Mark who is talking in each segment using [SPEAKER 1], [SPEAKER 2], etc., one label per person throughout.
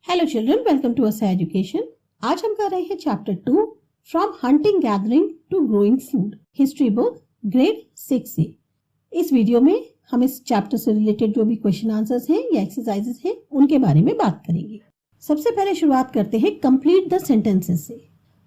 [SPEAKER 1] Hello children, welcome to Asha education. आज हम कर रहे हैं chapter 2 from hunting gathering to growing food, history book grade 6 से। इस वीडियो में हम इस चैप्टर से रिलेटेड जो भी क्वेश्चन आंसर्स हैं या एक्सरसाइजेस हैं उनके बारे में बात करेंगे। सबसे पहले शुरुआत करते हैं कंप्लीट द सेंटेंसेस से।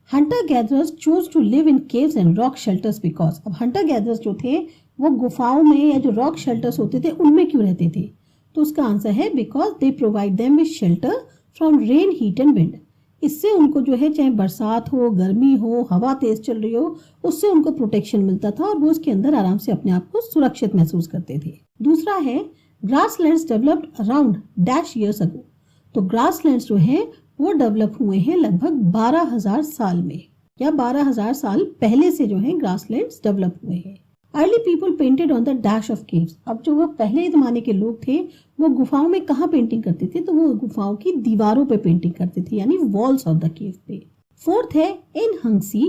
[SPEAKER 1] Hunter gatherers choose to live in caves and rock shelters because. अब हंटर गैदरर्स जो थे वो गुफाओं में या जो रॉक शेल्टर्स होते थे उनमें क्यों रहते थे? तो उसका आंसर है because they provide them with shelter from rain, heat and wind. इससे उनको जो है चाहे बरसात हो, गर्मी हो, हवा तेज चल रही हो, उससे उनको प्रोटेक्शन मिलता था और वो उसके अंदर आराम से अपने आप को सुरक्षित महसूस करते थे। दूसरा है grasslands developed around dash years ago. तो ग्रासलैंड्स जो है वो डेवलप हुए हैं लगभग 12,000 साल में, या 12,000 साल पहले से जो है ग्रासलैंड्स डेवलप हुए हैं। Early people painted on the dash of caves. अब जो वो पहले जमाने के लोग थे वो गुफाओं में कहाँ पेंटिंग करते थे? तो वो गुफाओं की दीवारों पे पेंटिंग करते थे, यानी वॉल्स ऑफ द केव पे। फोर्थ है इन हंसी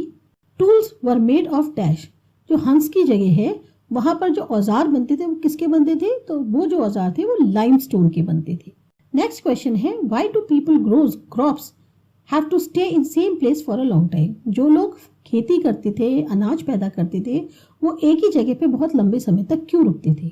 [SPEAKER 1] tools were made of dash. जो हंस की जगह है वहां पर जो औजार बनते थे वो किसके बनते थे? तो वो जो औजार थे वो लाइमस्टोन के बनते थे। नेक्स्ट क्वेश्चन है why do people grows crops have to stay in same place for a long time. जो लोग खेती करते थे, अनाज पैदा करते थे, वो एक ही जगह पे बहुत लंबे समय तक क्यों रुकते थे?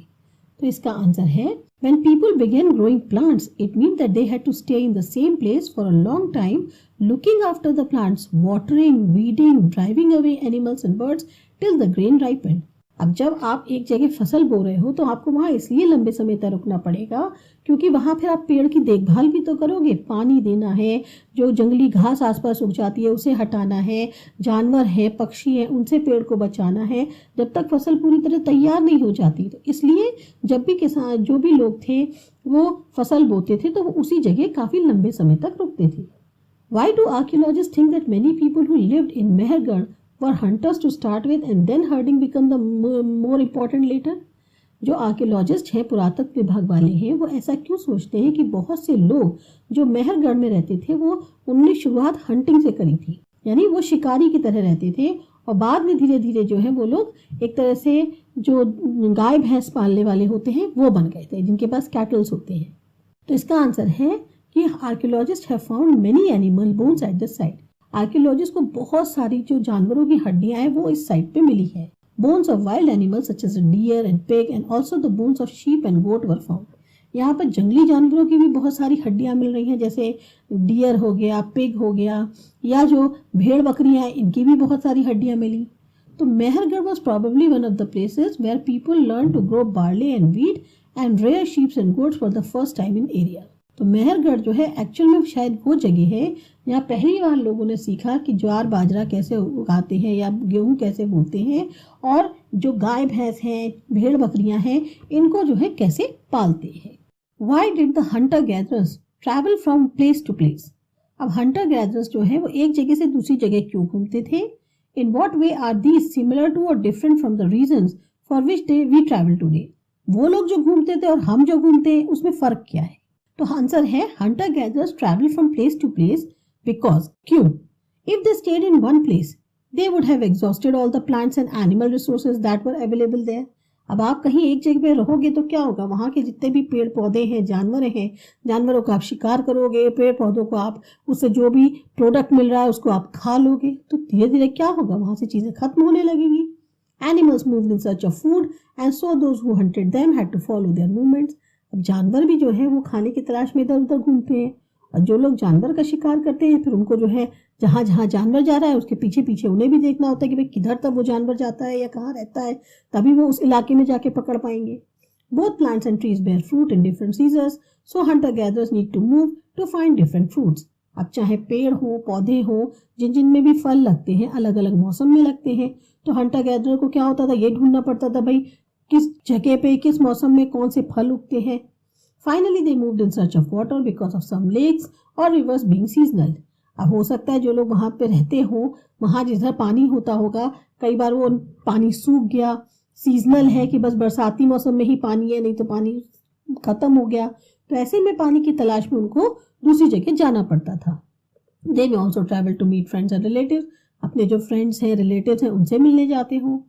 [SPEAKER 1] तो इसका आंसर है when people began growing plants, it meant that they had to stay in the same place for a long time, looking after the plants, watering, weeding, driving away animals and birds till the grain ripened. अब जब आप एक जगह फसल बो रहे हो तो आपको वहां इसलिए लंबे समय तक रुकना पड़ेगा क्योंकि वहां फिर आप पेड़ की देखभाल भी तो करोगे, पानी देना है, जो जंगली घास आसपास उग जाती है उसे हटाना है, जानवर है, पक्षी है, उनसे पेड़ को बचाना है जब तक फसल पूरी तरह तैयार नहीं हो जाती। तो इसलिए जब भी किसान, जो भी लोग थे वो फसल बोते थे तो वो उसी जगह काफी लंबे समय तक रुकते थे। Why do archaeologists think that many people who lived in Mehergarh were hunters to start with and then herding become the more important later? जो आर्कियोलॉजिस्ट हैं, पुरातत्व विभाग वाले हैं, वो ऐसा क्यों सोचते हैं कि बहुत से लोग जो मेहरगढ़ में रहते थे वो उनने शुरुआत हंटिंग से करी थी, यानी वो शिकारी की तरह रहते थे और बाद में धीरे धीरे जो है वो लोग एक तरह से जो गाय भैंस पालने वाले होते हैं वो बन गए थे, जिनके पास कैटल्स होते हैं। तो इसका आंसर है कि archaeologist have found many animal bones at the site. Archaeologist को बहुत सारी जो जानवरों की हड्डियां हैं वो इस साइट पे मिली है। Bones of wild animals such as deer and pig and also the bones of sheep and goat were found. यहाँ पर जंगली जानवरों की भी बहुत सारी हड्डियां मिल रही हैं, जैसे डियर हो गया, पिग हो गया, या जो भेड़ बकरियां हैं इनकी भी बहुत सारी हड्डियां मिली। तो Mehrgarh was probably one of the places where people learn to grow barley and wheat and rear sheeps and goats for the first time in area. तो मेहरगढ़ जो है एक्चुअल में शायद वो जगह है जहाँ पहली बार लोगों ने सीखा कि ज्वार बाजरा कैसे उगाते हैं या गेहूं कैसे बोते हैं, और जो गाय भैंस हैं, भेड़ बकरियां हैं, इनको जो है कैसे पालते हैं। Why did the hunter gatherers travel from place to place? अब hunter gatherers जो है वो एक जगह से दूसरी जगह क्यों घूमते थे? In what way are these similar to or different from the reasons for which we travel today? वो लोग जो घूमते थे और हम जो घूमते हैं उसमें फर्क क्या है? तो आंसर है hunter gatherers travel from place to place because क्यों? If they stayed in one place, they would have exhausted all the plants and animal resources that were available there. अब आप कहीं एक जगह पे रहोगे तो क्या होगा? वहां के जितने भी पेड़ पौधे हैं, जानवर हैं, जानवरों का आप शिकार करोगे, पेड़ पौधों को आप उससे जो भी प्रोडक्ट मिल रहा है उसको आप खा लोगे, तो धीरे धीरे क्या होगा? वहां से चीजें खत्म होने लगेगी। Animals moved in search of food and so those who hunted them had to follow their movements. अब जानवर भी जो है वो खाने की तलाश में इधर उधर घूमते हैं, और जो लोग जानवर का शिकार करते हैं फिर उनको जो है जहां जहां जानवर जा रहा है उसके पीछे पीछे उन्हें भी देखना होता है कि भाई किधर तक वो जानवर जाता है या कहाँ रहता है, तभी वो उस इलाके में जाके पकड़ पाएंगे। Both plants and trees bear fruit in different seasons, so hunter gatherers need to move to find different fruits. अब चाहे पेड़ हो, पौधे हो, जिन जिन में भी फल लगते हैं अलग अलग मौसम में लगते हैं, तो हंटर गैदरर को क्या होता था? ये ढूंढना पड़ता था भाई किस जगह पे किस मौसम में कौन से फल उगते हैं। Finally they moved in search of water because of some lakes or rivers being seasonal. अब हो सकता है जो लोग वहां पे रहते हो वहां जिधर पानी होता होगा, कई बार वो पानी सूख गया, सीजनल है कि बस बरसाती मौसम में ही पानी है, नहीं तो पानी खत्म हो गया, तो ऐसे में पानी की तलाश में उनको दूसरी जगह जाना पड़ता था। They may also travel to meet friends and relatives. अपने जो फ्रेंड्स हैं, रिलेटिव्स हैं, उनसे मिलने जाते हो।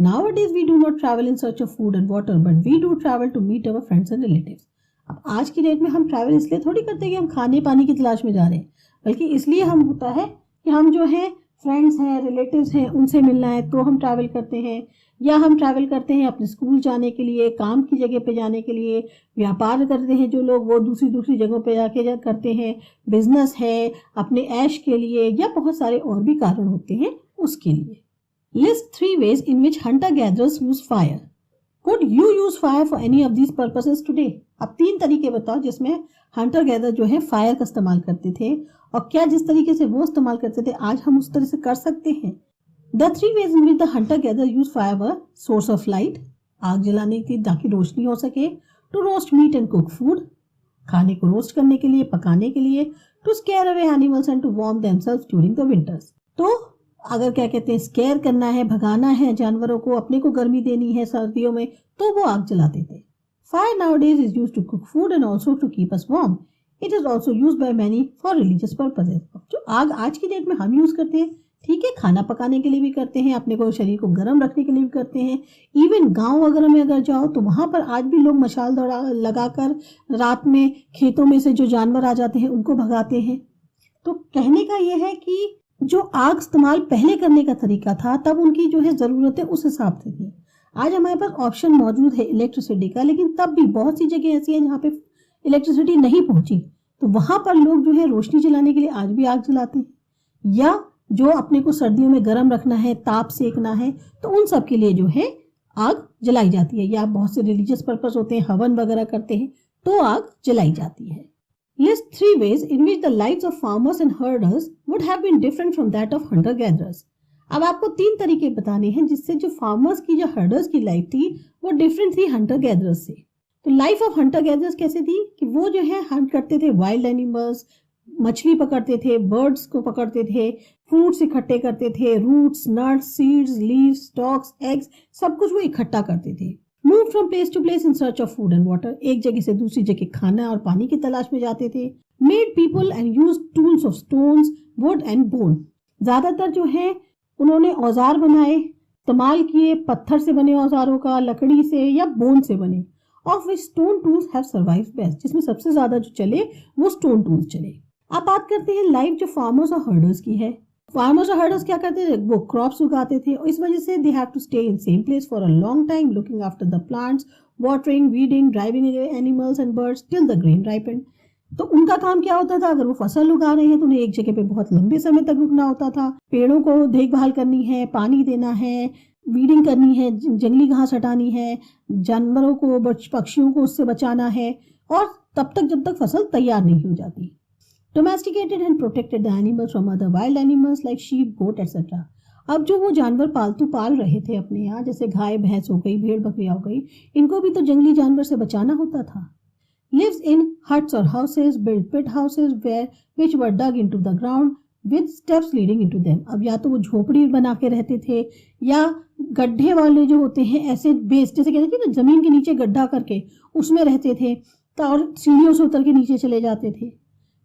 [SPEAKER 1] Nowadays we do not travel in search of food and water, but we do travel to meet our friends and relatives. अब आज की डेट में हम ट्रैवल इसलिए थोड़ी करते हैं कि हम खाने पानी की तलाश में जा रहे हैं, बल्कि इसलिए हम होता है कि हम जो है फ्रेंड्स हैं, रिलेटिव्स हैं, उनसे मिलना है तो हम ट्रैवल करते हैं, या हम ट्रैवल करते हैं अपने स्कूल जाने के लिए, काम की जगह पे जाने के लिए, व्यापार करते हैं जो लोग वो दूसरी जगहों पे जाके करते हैं, बिजनेस है अपने ऐश के लिए, या बहुत सारे और भी कारण होते हैं उसके लिए। List 3 ways in which hunter gatherers use fire. Could you use fire for any of these purposes today? अब 3 तरीके बताओ जिसमें हंटर गैदर जो है फायर का इस्तेमाल करते थे, और क्या जिस तरीके से वो इस्तेमाल करते थे आज हम उस तरह से कर सकते हैं। The 3 ways in which the hunter gatherer use fire were source of light, आग जलाने की ताकि रोशनी हो सके, to roast meat and cook food, खाने को रोस्ट करने के लिए, पकाने के लिए, to scare away animals and to warm themselves during the winters. तो अगर क्या कहते हैं स्केयर करना है, भगाना है जानवरों को, अपने को गर्मी देनी है सर्दियों में, तो वो आग जलाते थे। Fire nowadays is used to cook food and also to keep us warm. It is also used by many for religious purposes. जो आग आज की डेट में हम यूज करते हैं, ठीक है, खाना पकाने के लिए भी करते हैं, अपने को शरीर को गर्म रखने के लिए भी करते हैं। इवन गांव वगैरह में अगर जाओ तो वहां पर आज भी लोग मशाल लगाकर रात में खेतों में से जो जानवर आ जाते हैं उनको भगाते हैं। तो कहने का यह है कि जो आग इस्तेमाल पहले करने का तरीका था तब उनकी जो है जरूरतें उस हिसाब से थी। आज हमारे पास ऑप्शन मौजूद है इलेक्ट्रिसिटी का, लेकिन तब भी बहुत सी जगह ऐसी है जहाँ पे इलेक्ट्रिसिटी नहीं पहुंची, तो वहां पर लोग जो है रोशनी जलाने के लिए आज भी आग जलाते हैं, या जो अपने को सर्दियों में गर्म रखना है, ताप सेकना है, तो उन सब के लिए जो है आग जलाई जाती है, या बहुत से रिलीजियस पर्पस होते हैं, हवन वगैरह करते हैं तो आग जलाई जाती है। List 3 ways in which the lives of farmers and herders would have been different from that of hunter gatherers. अब आपको 3 तरीके बताने हैं जिससे जो फार्मर्स की, जो हर्डर्स की लाइफ थी वो डिफरेंट थी हंटर गैदरर्स से। तो लाइफ ऑफ हंटर गैदरर्स कैसे थी कि वो जो है हंट करते थे वाइल्ड एनिमल्स, मछली पकड़ते थे, बर्ड्स को पकड़ते थे, फ्रूट्स इकट्ठे करते थे, roots, nuts, seeds, leaves, stalks, eggs, सब कुछ वो इकट्ठा करते थे। Move from place to place in search of food and water, एक जगह से दूसरी जगह खाना और पानी की तलाश में जाते थे। Made people and use tools of stones, would and bone, ज्यादातर जो है उन्होंने औजार बनाए, इस्तेमाल किए पत्थर से बने औजारों का, लकड़ी से या बोन से बने। Of which stone tools have survived best, जिसमें सबसे ज्यादा जो चले वो स्टोन टूल्स चले। अब बात करते हैं लाइफ जो फार्मर्स और हर्डर्स की है। फार्मर्स और हर्डर्स क्या करते थे, वो क्रॉप्स उगाते थे और इस वजह से they have to stay in same place for a long time, looking after the plants, watering, weeding, driving animals and birds till the grain ripened. तो उनका काम क्या होता था, अगर वो फसल उगा रहे हैं तो उन्हें एक जगह पे बहुत लंबे समय तक रुकना होता था, पेड़ों को देखभाल करनी है, पानी देना है, वीडिंग करनी है, जंगली घास हटानी है, जानवरों को, पक्षियों को उससे बचाना है, और तब तक जब तक फसल तैयार नहीं हो जाती। Domesticated and protected the animals from other wild animals like sheep, goat, etc. अब जो वो जानवर पालतू पाल रहे थे अपने यहाँ, जैसे गाय भैंस हो गई, भेड़ बकरियां हो गई, इनको भी तो जंगली जानवर से बचाना होता था। Lives in huts or houses, built pit houses which were dug into the ground with steps leading into them. अब या तो वो झोपड़ी बना के रहते थे, या गड्ढे वाले जो होते हैं ऐसे बेस, जैसे कहते हैं ना जमीन के नीचे गड्ढा करके उसमें रहते थे, और सीढ़ियों से उतर के नीचे चले जाते थे।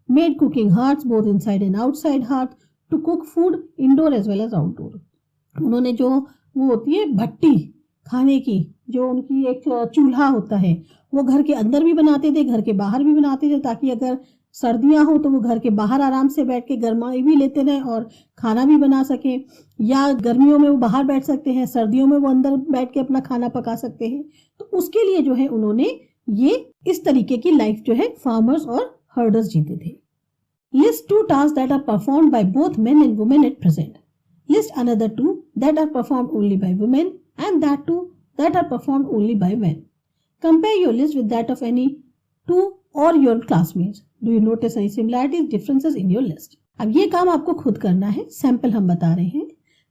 [SPEAKER 1] Made cooking hearths both inside and outside hearth to cook food indoor as well as outdoor. उन्होंने जो वो होती है भट्टी खाने की, जो उनकी एक चूल्हा होता है, वो घर के अंदर भी बनाते थे, घर के बाहर भी बनाते थे, ताकि अगर सर्दियां हो तो वो घर के बाहर आराम से बैठ के गर्माई भी लेते रहे और खाना भी बना सके, या गर्मियों में वो बाहर बैठ सकते हैं, सर्दियों में वो अंदर बैठ के अपना खाना पका सकते हैं। तो उसके लिए जो है उन्होंने ये इस तरीके की लाइफ जो है फार्मर्स और हर्डर्स जीते थे। List 2 tasks that are performed by both men and women at present. List another 2 that are performed only by women and that 2 that are performed only by men. Compare your list with that of any 2 or your classmates. Do you notice any similarities, differences in your list? अब ये काम आपको खुद करना है, sample हम बता रहे हैं।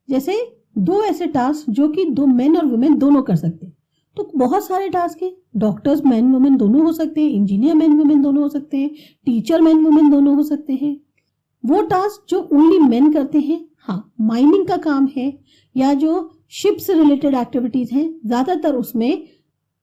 [SPEAKER 1] जैसे 2 ऐसे टास्क जो कि 2 मेन और वुमेन दोनों कर सकते हैं, तो बहुत सारे टास्क है। डॉक्टर्स मैन वुमेन दोनों हो सकते हैं, इंजीनियर मैन वुमेन दोनों हो सकते हैं, टीचर मैन वुमेन दोनों हो सकते हैं। वो टास्क जो ओनली मेन करते हैं, हाँ, माइनिंग का काम है या जो शिप से रिलेटेड एक्टिविटीज हैं, ज्यादातर उसमें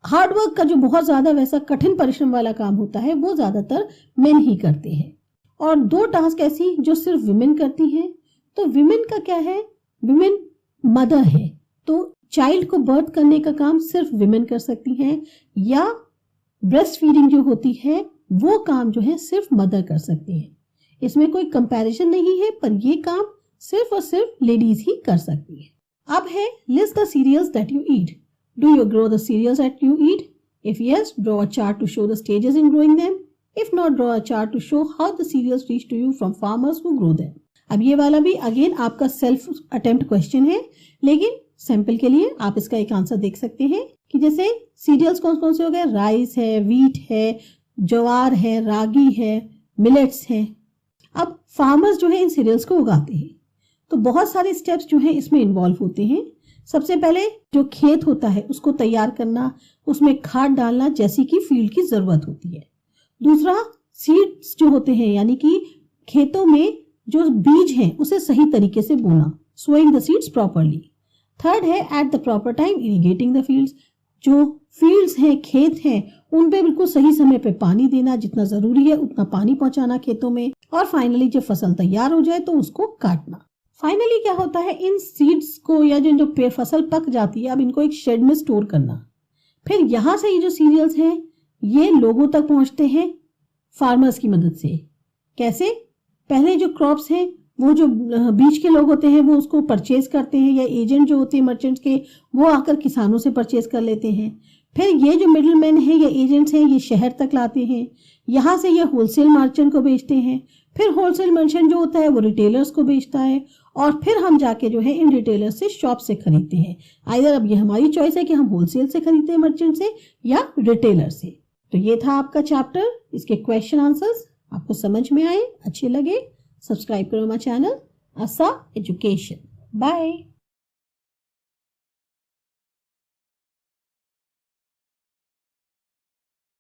[SPEAKER 1] हार्डवर्क का जो बहुत ज्यादा वैसा कठिन परिश्रम वाला काम होता है वो ज्यादातर मेन ही करते हैं। और 2 टास्क ऐसी जो सिर्फ विमेन करती हैं। तो विमेन का क्या है, विमेन मदर है, तो चाइल्ड को बर्थ करने का काम सिर्फ विमेन कर सकती हैं, या ब्रेस्ट फीडिंग जो होती है वो काम जो है सिर्फ मदर कर सकती है, इसमें कोई कंपैरिजन नहीं है, पर ये काम सिर्फ और सिर्फ लेडीज ही कर सकती है। अब है list the cereals that you eat. Do you grow the cereals that you eat? If yes, draw a chart to show the stages in growing them. If not, draw a chart to show how the cereals reach to you from farmers who grow them. अब ये वाला भी again आपका self attempt question है, लेकिन sample के लिए आप इसका एक आंसर देख सकते हैं कि जैसे सीरियल्स कौन कौन से हो गए, राइस है, व्हीट है, ज्वार है, रागी है, मिलेट्स है। अब फार्मर्स जो है इन सीरियल्स को उगाते हैं, तो बहुत सारे स्टेप्स जो है इसमें इन्वॉल्व होते हैं। सबसे पहले जो खेत होता है उसको तैयार करना, उसमें खाद डालना जैसी कि फील्ड की जरूरत होती है। दूसरा, सीड्स जो होते हैं यानी कि खेतों में जो बीज हैं उसे सही तरीके से बोना, sowing the seeds properly. Third है at the proper time irrigating the fields, जो फील्ड्स हैं, खेत हैं, उन पे बिल्कुल सही समय पे पानी देना, जितना जरूरी है उतना पानी पहुंचाना खेतों में। और फाइनली जब फसल तैयार हो जाए तो उसको काटना। फाइनली क्या होता है, इन सीड्स को या जो फसल पक जाती है अब इनको एक शेड में स्टोर करना। फिर यहाँ से ये जो सीरियल्स हैं ये लोगों तक पहुंचते हैं फार्मर्स की मदद से। कैसे? पहले जो क्रॉप्स हैं वो जो बीच के लोग होते हैं वो उसको परचेज करते हैं, या एजेंट जो होते हैं मर्चेंट्स के वो आकर किसानों से परचेज कर लेते हैं। फिर ये जो मिडिल मैन है या एजेंट्स हैं ये शहर तक लाते हैं, यहाँ से ये होलसेल मर्चेंट को बेचते हैं। फिर होलसेल मर्चेंट जो होता है वो रिटेलर्स को बेचता है, और फिर हम जाके जो है इन रिटेलर्स से शॉप से खरीदते हैं। आइदर अब ये हमारी चॉइस है कि हम होलसेल से खरीदते हैं मर्चेंट से या रिटेलर से। तो ये था आपका चैप्टर, इसके क्वेश्चन आंसर्स आपको समझ में आए, अच्छे लगे, सब्सक्राइब करो my channel Asha education. Bye.